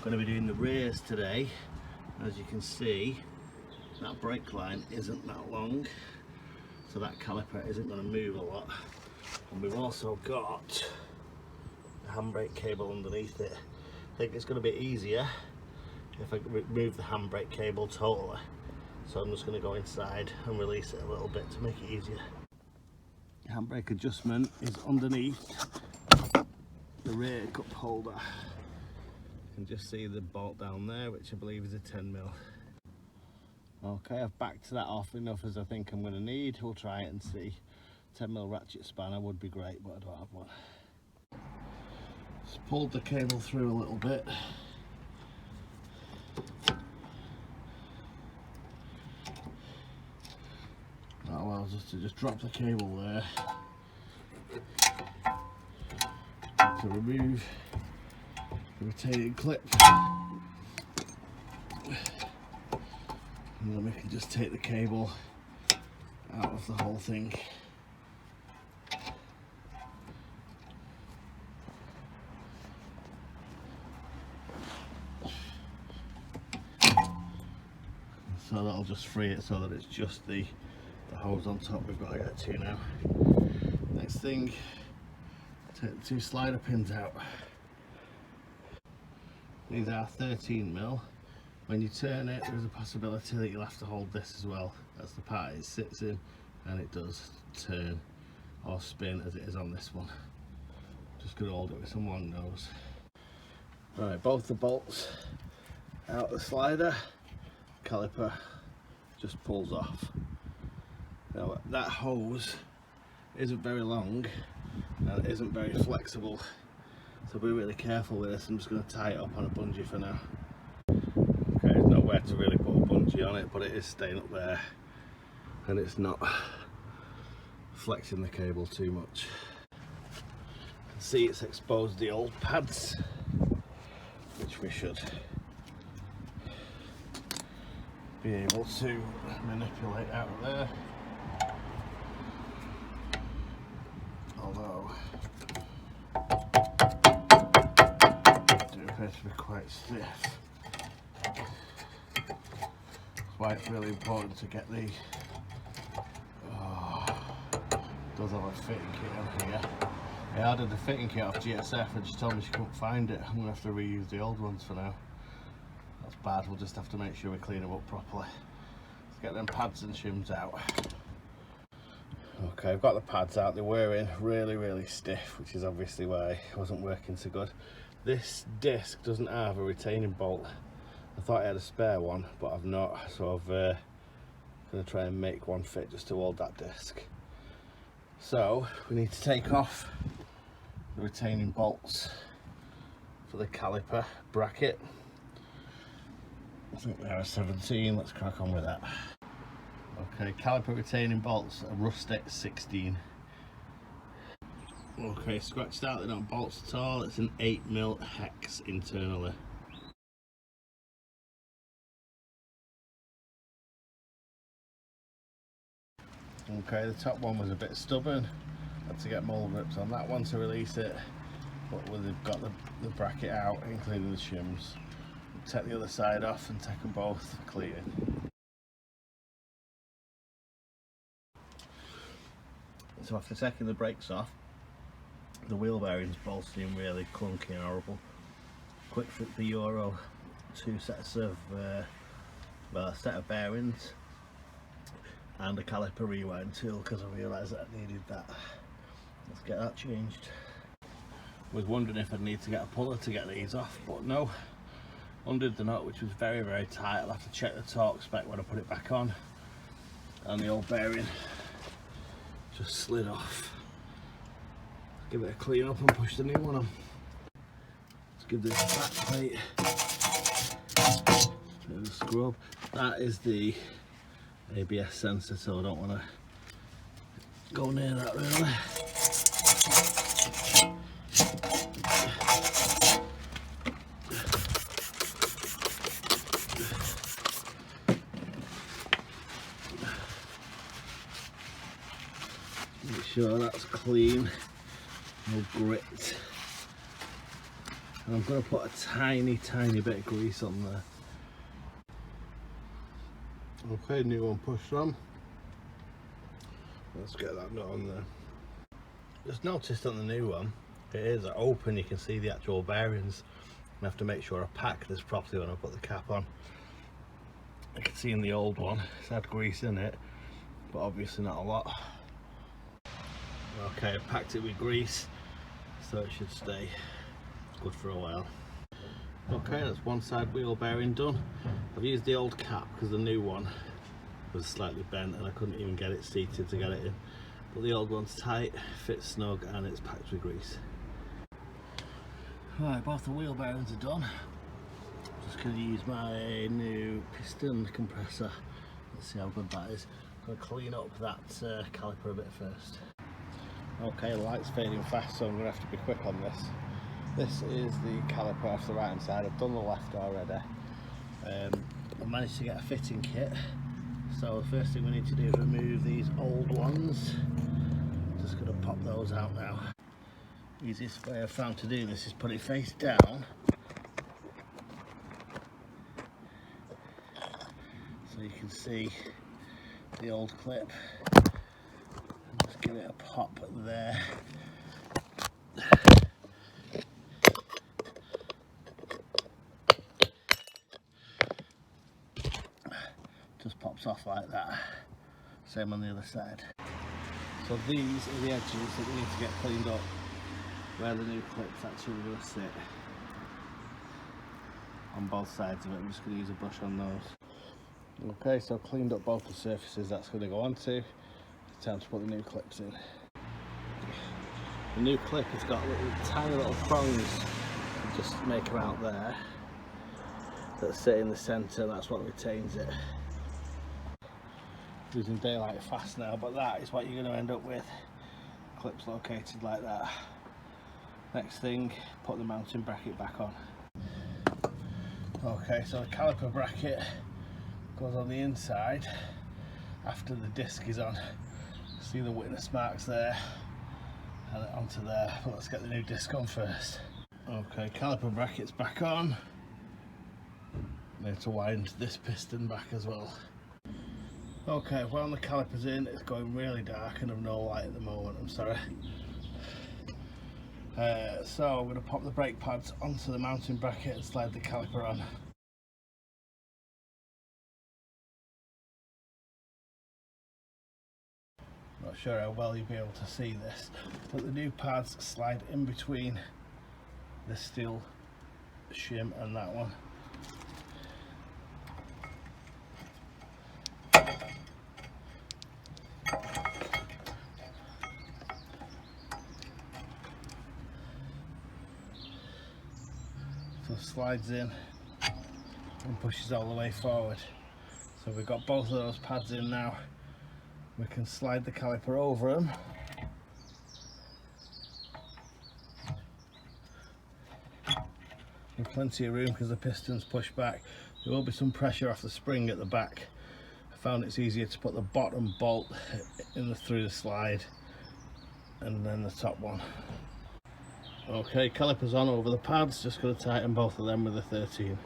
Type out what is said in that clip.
going to be doing the rears today. As you can see, that brake line isn't that long, so that caliper isn't going to move a lot. And we've also got the handbrake cable underneath it. I think it's going to be easier if I remove the handbrake cable totally. So I'm just going to go inside and release it a little bit to make it easier. The handbrake adjustment is underneath the rear cup holder. You can just see the bolt down there, which I believe is a 10mm. Okay, I've backed that off enough as I think I'm going to need. We'll try it and see. 10mm ratchet spanner would be great, but I don't have one. Just pulled the cable through a little bit. That allows us to just drop the cable there. To remove the retaining clip, and then we can just take the cable out of the whole thing. So that'll just free it so that it's just the hose on top we've got to get to now. Next thing, take the two slider pins out. These are 13mm. When you turn it, there's a possibility that you'll have to hold this as well. That's the part it sits in, and it does turn or spin as it is on this one. Just gonna hold it with some long nose. Right, both the bolts out the slider. Caliper just pulls off. Now that hose isn't very long and it isn't very flexible, so be really careful with this. I'm just going to tie it up on a bungee for now. Okay, there's nowhere to really put a bungee on it, but it is staying up there and it's not flexing the cable too much. You can see it's exposed the old pads, which we should be able to manipulate out of there. Although they do appear to be quite stiff. That's why it's really important to get the does have a fitting kit on here. I ordered the fitting kit off GSF and she told me she couldn't find it. I'm going to have to reuse the old ones for now. That's bad, we'll just have to make sure we clean them up properly. Let's get them pads and shims out. Okay, I've got the pads out. They're wearing really stiff, which is obviously why it wasn't working so good. This disc doesn't have a retaining bolt. I thought I had a spare one, but I've not, so I'm going to try and make one fit just to hold that disc. So we need to take off the retaining bolts for the caliper bracket. I think they are 17, let's crack on with that. Okay, caliper retaining bolts are rustic 16. Okay, scratched out, they're not bolts at all, it's an 8mm hex internally. Okay, the top one was a bit stubborn, had to get mold grips on that one to release it, but we've got the bracket out, including the shims. We'll take the other side off and take them both clean. So after taking the brakes off, the wheel bearings both seem really clunky and horrible. Quick fit the Euro, two sets of well, a set of bearings and a caliper rewind tool because I realised that I needed that. Let's get that changed. Was wondering if I'd need to get a puller to get these off, but no. Undid the nut, which was very tight. I'll have to check the torque spec when I put it back on, and the old bearing just slid off. Give it a clean up and push the new one on. Let's give this a back plate a bit of a scrub. That is the ABS sensor, so I don't want to go near that really. Make sure that's clean, no grit. and I'm going to put a tiny bit of grease on there. Okay, new one pushed on. Let's get that nut on there. Just noticed on the new one, it is open, you can see the actual bearings. I have to make sure I pack this properly when I put the cap on. I can see in the old one, it's had grease in it, but obviously not a lot. Okay, I packed it with grease, so it should stay good for a while. Okay, that's one side wheel bearing done. I've used the old cap because the new one was slightly bent and I couldn't even get it seated to get it in. But the old one's tight, fits snug, and it's packed with grease. Right, both the wheel bearings are done. Just going to use my new piston compressor. Let's see how good that is. I'm going to clean up that caliper a bit first. Okay, the light's fading fast, so I'm going to have to be quick on this. This is the caliper off the right hand side. I've done the left already. I managed to get a fitting kit. So the first thing we need to do is remove these old ones. Just going to pop those out now. Easiest way I've found to do this is put it face down. So you can see the old clip. Just give it a pop there. Just pops off like that. Same on the other side. So these are the edges that we need to get cleaned up, where the new clip's actually going to sit on both sides of it. I'm just going to use a brush on those. Okay, so I've cleaned up both the surfaces that's going to go onto. It's time to put the new clips in. The new clip has got tiny little prongs, just make them out there, that sit in the centre. That's what retains it. Using daylight fast now, but that is what you're going to end up with. Clips located like that. Next thing, put the mounting bracket back on. Okay, so the caliper bracket goes on the inside after the disc is on. See the witness marks there, and onto there. But let's get the new disc on first. Okay, caliper bracket's back on. Need to wind this piston back as well. Okay, while the caliper's in, it's going really dark and I've no light at the moment, I'm sorry. So I'm going to pop the brake pads onto the mounting bracket and slide the caliper on. Not sure how well you'll be able to see this, but the new pads slide in between the steel shim and that one. So slides in and pushes all the way forward. So we've got both of those pads in now. We can slide the caliper over them. With plenty of room because the piston's pushed back. There will be some pressure off the spring at the back. I found it's easier to put the bottom bolt in through the slide and then the top one. Okay, caliper's on over the pads, just going to tighten both of them with a 13.